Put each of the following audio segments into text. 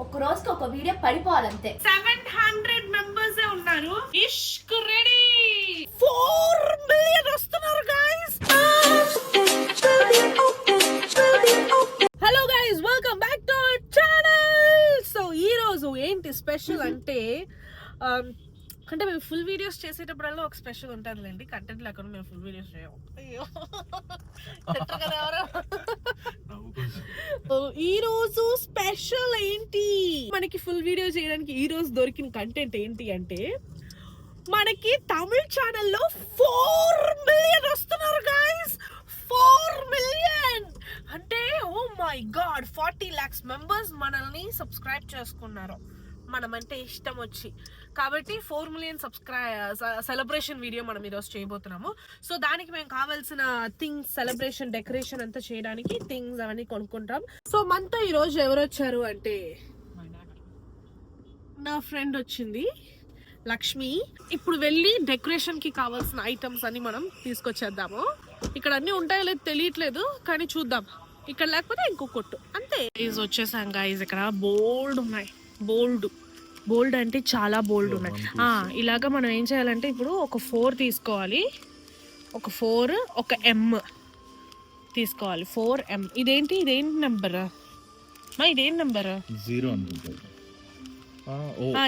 ఒక రోజుకి ఒక వీడియో పడిపోవాలంతే. 700 మెంబర్స్ ఉన్నారు. ఇష్క్ రెడీ 4 మిలియన్ వస్తున్నారు guys. Hello guys, welcome back to our channel. So ఈ రోజు ఏంటి స్పెషల్ అంటే అంటే మేము ఫుల్ వీడియోస్ చేసేటప్పుడల్లా ఒక స్పెషల్ ఉంటుందిలేండి. కంటెంట్ లేకుండా మేము ఫుల్ వీడియోస్ చేయము. అయ్యో కదా ఎవరు. ఈ రోజు స్పెషల్ ఏంటి, మనకి ఫుల్ వీడియో చేయడానికి ఈ రోజు దొరికిన కంటెంట్ ఏంటి అంటే మనకి తమిళ ఛానల్లో 4 మిలియన్ వస్తున్నారు గైస్. 4 మిలియన్ అంటే oh my God, 40 lakhs members మనల్ని సబ్స్క్రైబ్ చేసుకున్నారు. మనం అంటే ఇష్టం వచ్చి, కాబట్టి 4 మిలియన్ సెలబ్రేషన్ వీడియో మనం ఈరోజు చేయబోతున్నాము. సో దానికి మేము కావాల్సిన థింగ్స్, సెలబ్రేషన్ డెకరేషన్ అంతా చేయడానికి థింగ్స్ అవన్నీ కొనుక్కుంటాం. సో మనతో ఈరోజు ఎవరు వచ్చారు అంటే నా ఫ్రెండ్ వచ్చింది, లక్ష్మి. ఇప్పుడు వెళ్ళి డెకరేషన్ కి కావాల్సిన ఐటమ్స్ అన్ని మనం తీసుకొచ్చేద్దాము. ఇక్కడ అన్ని ఉంటాయో లేదు తెలియట్లేదు, కానీ చూద్దాం. ఇక్కడ లేకపోతే ఇంకో కొట్టు అంతే. వచ్చేసాం గైస్. ఇక్కడ బోల్డ్ ఉన్నాయి. బోల్డ్ అంటే చాలా బోల్డ్ ఉన్నాయి. ఇలాగా మనం ఏం చేయాలంటే ఇప్పుడు ఒక 4 తీసుకోవాలి. ఒక 4, ఒక M తీసుకోవాలి. 4M. ఇదేంటి నెంబర్? ఇదేం నెంబర్? 0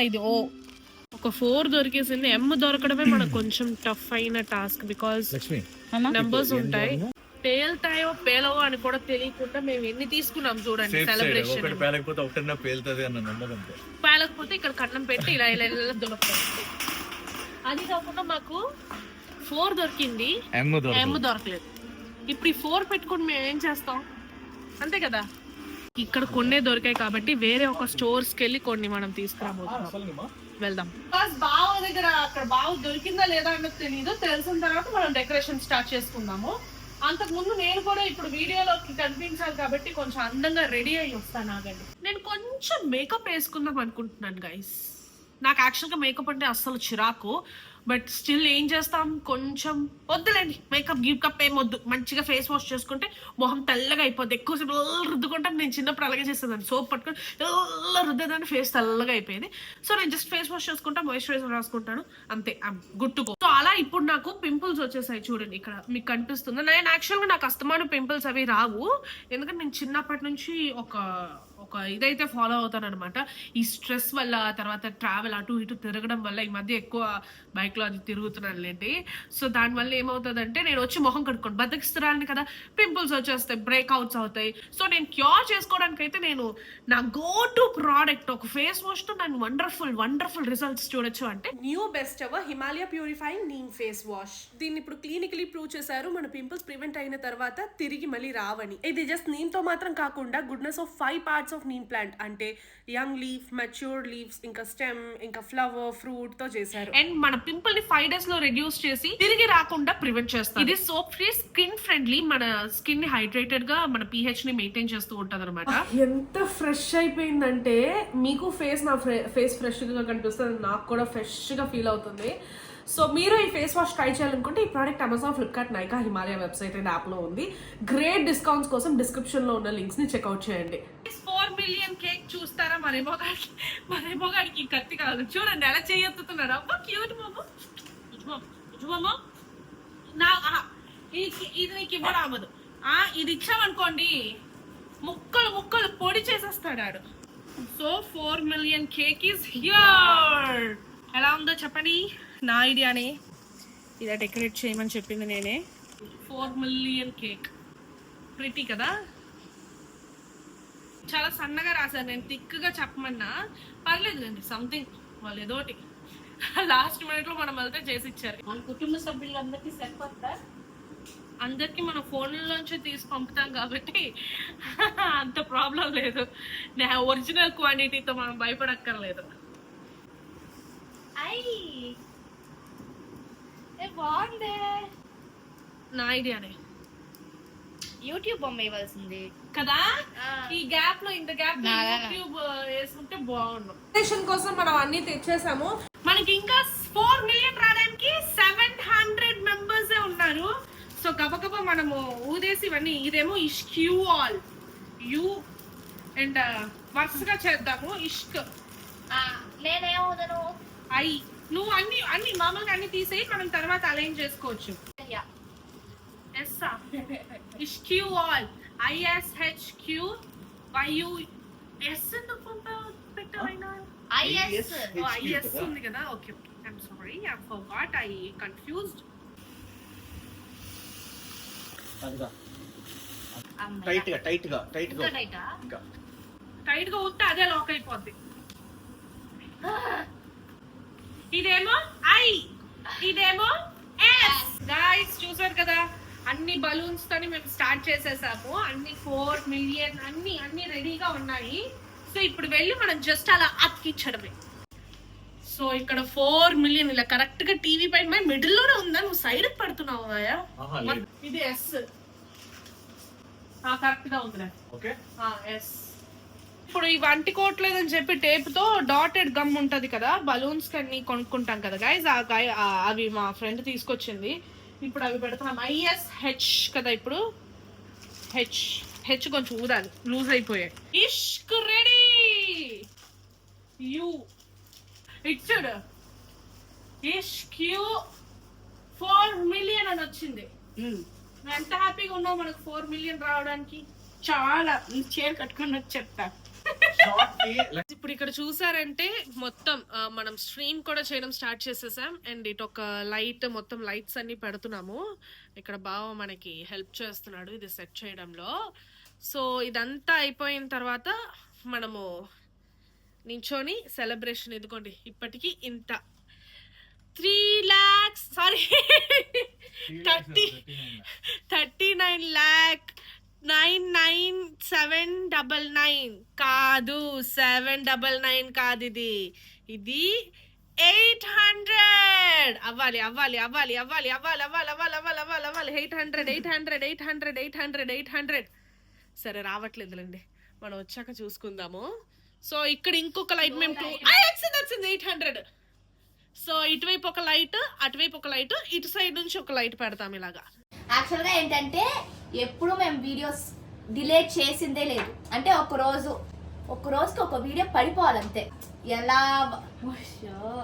ఇది O. ఒక 4 దొరికేసింది. M దొరకడమే మనకు కొంచెం టఫ్ అయిన టాస్క్, బికాస్ నెంబర్స్ ఉంటాయి. పేలుతాయో పేలవో అని కూడా తెలియకుండా మేము ఎన్ని తీసుకున్నాం చూడండి. సెలబ్రేషన్ పేలకపోతే ఇక్కడ కన్నం పెట్టి ఇలా ఇలా ఇలా దొరుకుతాయి. అది కాకుండా మాకు 4 దొరికింది, M దొరకలేదు. ఇప్పుడు ఈ 4 పెట్టుకుని మేము ఏం చేస్తాం, అంతే కదా. ఇక్కడ కొన్నే దొరికాయి కాబట్టి వేరే ఒక స్టోర్స్కి వెళ్ళి కొన్ని మనం తీసుకురాబోతున్నాం. వెళ్దాం. బావ దగ్గర అక్కడ బావ దొరికిందా లేదా అన్నది తెలియదు. తెలిసిన తర్వాత మనం డెకరేషన్ స్టార్ట్ చేసుకుందాము. అంతకు ముందు నేను కూడా ఇప్పుడు వీడియోలోకి కనిపించాలి కాబట్టి కొంచెం అందంగా రెడీ అయ్యి వస్తాను. ఆగండి, నేను కొంచెం మేకప్ వేసుకుందాం అనుకుంటున్నాను గైస్. నాకు యాక్చువల్గా మేకప్ అంటే అస్సలు చిరాకు, బట్ స్టిల్ ఏం చేస్తాం, కొంచెం వద్దులేండి. మేకప్ గీకప్ ఏం వద్దు, మంచిగా ఫేస్ వాష్ చేసుకుంటే మొహం తెల్లగా అయిపోద్ది. ఎక్కువసేపు రుద్దుకుంటాను. నేను చిన్నప్పుడు అలాగే చేసేదాన్ని. సోప్ పట్టుకొని రుద్దేదాన్ని, ఫేస్ తెల్లగా అయిపోయింది. సో నేను జస్ట్ ఫేస్ వాష్ చేసుకుంటా, మాయిశ్చరైజర్ రాసుకుంటాను, అంతే. గుర్తుకో. సో అలా ఇప్పుడు నాకు పింపుల్స్ వచ్చేసాయి చూడండి. ఇక్కడ మీకు కనిపిస్తుంది. నేను యాక్చువల్గా నాకు అస్తమానం పింపుల్స్ అవి రావు, ఎందుకంటే నేను చిన్నప్పటి నుంచి ఒక ఇదైతే ఫాలో అవుతాను అనమాట. ఈ స్ట్రెస్ వల్ల, తర్వాత ట్రావెల్ అటు ఇటు తిరగడం వల్ల, ఈ మధ్య ఎక్కువ బైక్ లో అది తిరుగుతున్నాను లేండి. సో దానివల్ల ఏమవుతుందంటే నేను వచ్చి మొహం కట్టుకోండి బద్దకిస్తున్నాను కదా, పింపుల్స్ వచ్చేస్తాయి, బ్రేక్అవుట్స్ అవుతాయి. సో నేను క్యూర్ చేసుకోవడానికి అయితే నేను నా గో టు ప్రోడక్ట్ ఒక ఫేస్ వాష్ తో నేను వండర్ఫుల్ రిజల్ట్స్ చూడొచ్చు. అంటే new best ever Himalaya purifying neem face wash. దీన్ని ఇప్పుడు క్లినికలీ ప్రూవ్ చేశారు. మన పింపుల్స్ ప్రివెంట్ అయిన తర్వాత తిరిగి మళ్ళీ రావని. ఇది జస్ట్ నీమ్ తో మాత్రం కాకుండా goodness of 5 parts of neem plant, అంటే యంగ్ లీఫ్, మెచ్యూర్డ్ లీవ్స్, ఇంకా స్టెమ్, ఇంకా ఫ్లవర్, ఫ్రూట్ తో చేశారు. అండ్ మన పింపుల్ ని 5 days లో రెడ్యూస్ చేసి తిరిగి రాకుండా ప్రివెంట్ చేస్తారు. ఇది సోప్ ఫ్రీ, స్కిన్ ఫ్రెండ్లీ, మన స్కిన్ ని హైడ్రేటెడ్ గా, మన pH ని మెయింటైన్ చేస్తూ ఉంటది అనమాట. ఎంత ఫ్రెష్ అయిపోయిందంటే మీకు నా ఫేస్ ఫ్రెష్ గా కనిపిస్తుంది, నాకు కూడా ఫ్రెష్ గా ఫీల్ అవుతుంది. సో మీరు ఈ ఫేస్ వాష్ ట్రై చేయాలనుకుంటే ఈ product Amazon, Flipkart, Nykaa, Himalaya website and app లో ఉంది. గ్రేట్ డిస్కౌంట్స్ కోసం డిస్క్రిప్షన్ లో ఉన్న లింక్స్ ని చెక్అవుట్ చేయండి. 4 మిలియన్ కేక్ చూస్తారా? మరేమో గారికి కత్తి కాదు, చూడండి ఎలా చేయెత్తుతున్నాడు. అబ్బా క్యూట్ మామ. ఇది నీకు ఇవ్వడం అవ్వదు. ఇది ఇచ్చామనుకోండి ముక్కలు పొడి చేసేస్తాడు. So 4 million cake is here. ఎలా ఉందో చెప్పండి. నా ఐడియానే, ఇలా డెకరేట్ చేయమని చెప్పింది నేనే. 4 మిలియన్ కేక్ ప్రిటీ కదా. చాలా సన్నగా రాశాను నేను, థిక్గా చెప్పమన్నా పర్లేదులేండి. సంథింగ్ వాళ్ళు ఏదోటి లాస్ట్ మినిట్ లో మనం వెళ్తే చేసి ఇచ్చారు. మన కుటుంబ సభ్యులందరికీ సరిపోతా, అందరికి మన ఫోన్లోంచి తీసి పంపుతాం కాబట్టి అంత ప్రాబ్లం లేదు. ఒరిజినల్ క్వాంటిటీతో మనం భయపడక్కర్లేదు. బాగుందే. నా ఐడియానే. యూట్యూబ్ బొమ్మ ఇవ్వాల్సింది కదా. ఈ గ్యాప్ లో ఇంత గ్యాప్ యూట్యూబ్ వేసుకుంటే బాగుండు. స్టేషన్ కోసం మనం అన్ని తెచ్చేసాము. మనకి ఇంకా 4 మిలియన్ రావడానికి 700 మెంబర్స్ ఉన్నారు. సో గబగబా మనము ఊదేసి ఇవన్నీ. ఇదేమో ఇష్క్యూ ఆల్ యూ అండ్ వరుసగా చేద్దాము. ఇష్క్ నేనేమవుతాను ఐ. నువ్వు అన్ని మామూలుగా అన్ని తీసేయి, మనం తర్వాత అలైన్ చేసుకోవచ్చు. ఎస్ ఇష్క్యూ ఆల్ ISHQ YU ఎస్ ఎందుకు పెట్టారైనా IS ఉంది కదా. Okay I'm sorry, I forgot, I confused. Tight గా ఉంటే అదే లాక్ అయిపోద్ది. ఇదేమో I, ఇదేమో S. గైస్ చూసారు కదా, అన్ని బలూన్స్ తోని మేము స్టార్ట్ చేసేసాము. అన్ని 4 మిలియన్ అన్ని రెడీగా ఉన్నాయి. సో ఇప్పుడు వెళ్ళి మనం జస్ట్ అలా అతికించడమే. సో ఇక్కడ 4 మిలియన్ ఇలా కరెక్ట్ గా టీవీ పైన మిడిల్ లోనే ఉందా, నువ్వు సైడ్ పడుతున్నావు. ఇది ఎస్ కరెక్ట్ గా ఉందిలే. ఎస్. ఇప్పుడు ఇవి అంటికోవట్లేదని చెప్పి టేప్ తో డాటెడ్ గమ్ ఉంటది కదా, బలూన్స్ కన్నీ కొనుక్కుంటాం కదా గైస్, అవి మా ఫ్రెండ్ తీసుకొచ్చింది. ఇప్పుడు అవి పెడుతున్నాం. ISH కదా, ఇప్పుడు హెచ్ కొంచెం ఊదాలి, లూజ్ అయిపోయాయి. ఇష్క్ రెడీ. యూ ఇచ్చాడు ఇష్క్యూ 4 మిలియన్ అని వచ్చింది. ఎంత హ్యాపీగా ఉన్నావు మనకు 4 మిలియన్ రావడానికి. చాలా చీర కట్టుకుని వచ్చి చెప్తా. ఇప్పుడు ఇక్కడ చూసారంటే మొత్తం మనం స్ట్రీమ్ కూడా చేయడం స్టార్ట్ చేసేసాం. అండ్ ఇటు ఒక లైట్, మొత్తం లైట్స్ అన్ని పెడుతున్నాము. ఇక్కడ బావ మనకి హెల్ప్ చేస్తున్నాడు ఇది సెట్ చేయడంలో. సో ఇదంతా అయిపోయిన తర్వాత మనము నించొని సెలబ్రేషన్, ఇదిగోండి ఇప్పటికి ఇంత 3 lakhs సారీ 39 lakh 99799 కాదు, 799 కాదు, ఇది 800 అవ్వాలి. 800. సరే రావట్లేదులేండి, మనం వచ్చాక చూసుకుందాము. సో ఇక్కడ ఇంకొక లైట్ మేము 800. సో ఇటువైపు ఒక లైట్, అటువైపు ఒక లైట్, ఇటు సైడ్ నుంచి ఒక లైట్ పెడతాం ఇలాగా. యాక్చువల్ గా ఏంటంటే ఎప్పుడు మేము వీడియోస్ డిలీట్ చేసిందే లేదు. అంటే ఒక రోజుకి ఒక వీడియో పడిపోవాలంతే. ఎలా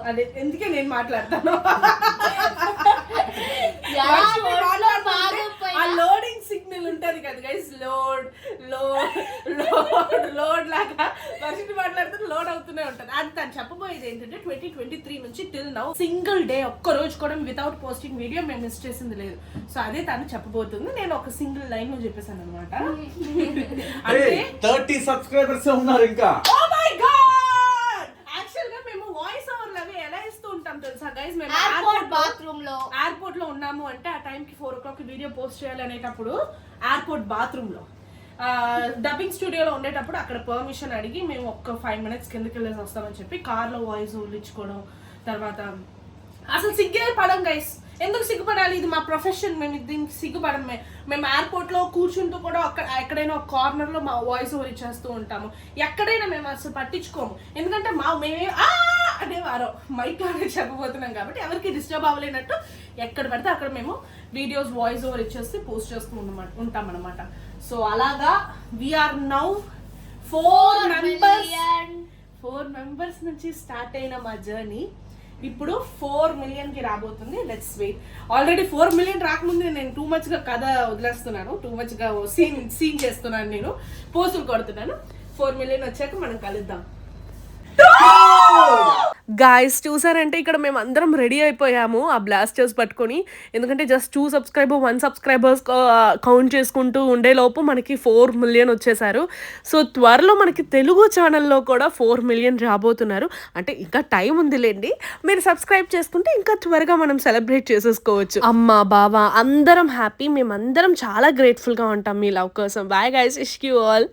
అదే ఎందుకే నేను మాట్లాడతాను. లోడింగ్ సిగ్నల్ ఉంటది కదా గైస్, లోడ్ లాగా వర్షం మాట్లాడుతూ లోడ్ అవుతూనే ఉంటది. అది తను చెప్పబోయేది ఏంటంటే 2023 నుంచి టిల్ నౌ సింగిల్ డే ఒక్క రోజు కూడా వితౌట్ పోస్టింగ్ వీడియో మేము మిస్ చేసింది లేదు. సో అదే తను చెప్పబోతుంది. నేను ఒక సింగిల్ లైన్ లో చెప్పేసాను అనమాట. అంటే 30 సబ్స్క్రైబర్స్ ఉన్నారు ఇంకా. ఓ మై గాడ్, యాక్చువల్ గా మేము వాయిస్ ఓవర్ లవి ఎలా ఇస్తూ ఉంటాం తెలుసా గైస్. మేము ఎయిర్పోర్ట్ లో ఉన్నాము అంటే ఆ టైం కి 4 o'clock వీడియో పోస్ట్ చేయాలి అనేటప్పుడు ఎయిర్పోర్ట్ బాత్రూమ్ లో డబ్బింగ్ స్టూడియోలో ఉండేటప్పుడు అక్కడ పర్మిషన్ అడిగి మేము ఒక్క 5 minutes కిందకి వెళ్ళేసి వస్తామని చెప్పి కార్లో వాయిస్ ఓవర్లు ఇచ్చుకోవడం. తర్వాత అసలు సిగ్గే పడం గైస్, ఎందుకు సిగ్గుపడాలి, ఇది మా ప్రొఫెషన్, మేము దీనికి సిగ్గుపడం. మేము ఎయిర్పోర్ట్ లో కూర్చుంటూ కూడా ఎక్కడైనా ఒక కార్నర్ లో మా వాయిస్ ఓవర్ ఇచ్చేస్తూ ఉంటాము. ఎక్కడైనా మేము అసలు పట్టించుకోము, ఎందుకంటే మేమే అనేవారు మైక్ లోనే చెప్పబోతున్నాం కాబట్టి ఎవరికి డిస్టర్బ్ అవ్వలేనట్టు ఎక్కడ పడితే అక్కడ మేము వీడియోస్ వాయిస్ ఓవర్ ఇచ్చేసి పోస్ట్ చేస్తూ ఉంటాం అనమాట. సో అలాగా వీఆర్ నౌ 4 members నుంచి స్టార్ట్ అయిన మా జర్నీ ఇప్పుడు 4 million కి రాబోతుంది. Let's wait. ఆల్రెడీ 4 million రాకముందే నేను టూ మచ్ గా కథ వదిలేస్తున్నాను, టూ మచ్ గా సీన్ చేస్తున్నాను, నేను పోస్టులు కొడుతున్నాను. 4 million వచ్చాక మనం కలుద్దాం. గాయస్ చూసారంటే ఇక్కడ మేము అందరం రెడీ అయిపోయాము ఆ బ్లాస్టర్స్ పట్టుకొని. ఎందుకంటే జస్ట్ 2 subscribers 1 subscribers కౌంట్ చేసుకుంటూ ఉండేలోపు మనకి 4 million వచ్చేసారు. సో త్వరలో మనకి తెలుగు ఛానల్లో కూడా 4 million రాబోతున్నారు. అంటే ఇంకా టైం ఉందిలేండి, మీరు సబ్స్క్రైబ్ చేసుకుంటే ఇంకా త్వరగా మనం సెలబ్రేట్ చేసేసుకోవచ్చు. అమ్మ బావ అందరం హ్యాపీ, మేమందరం చాలా గ్రేట్ఫుల్గా ఉంటాం మీ లవ్ కోసం. Bye guys, wish you all.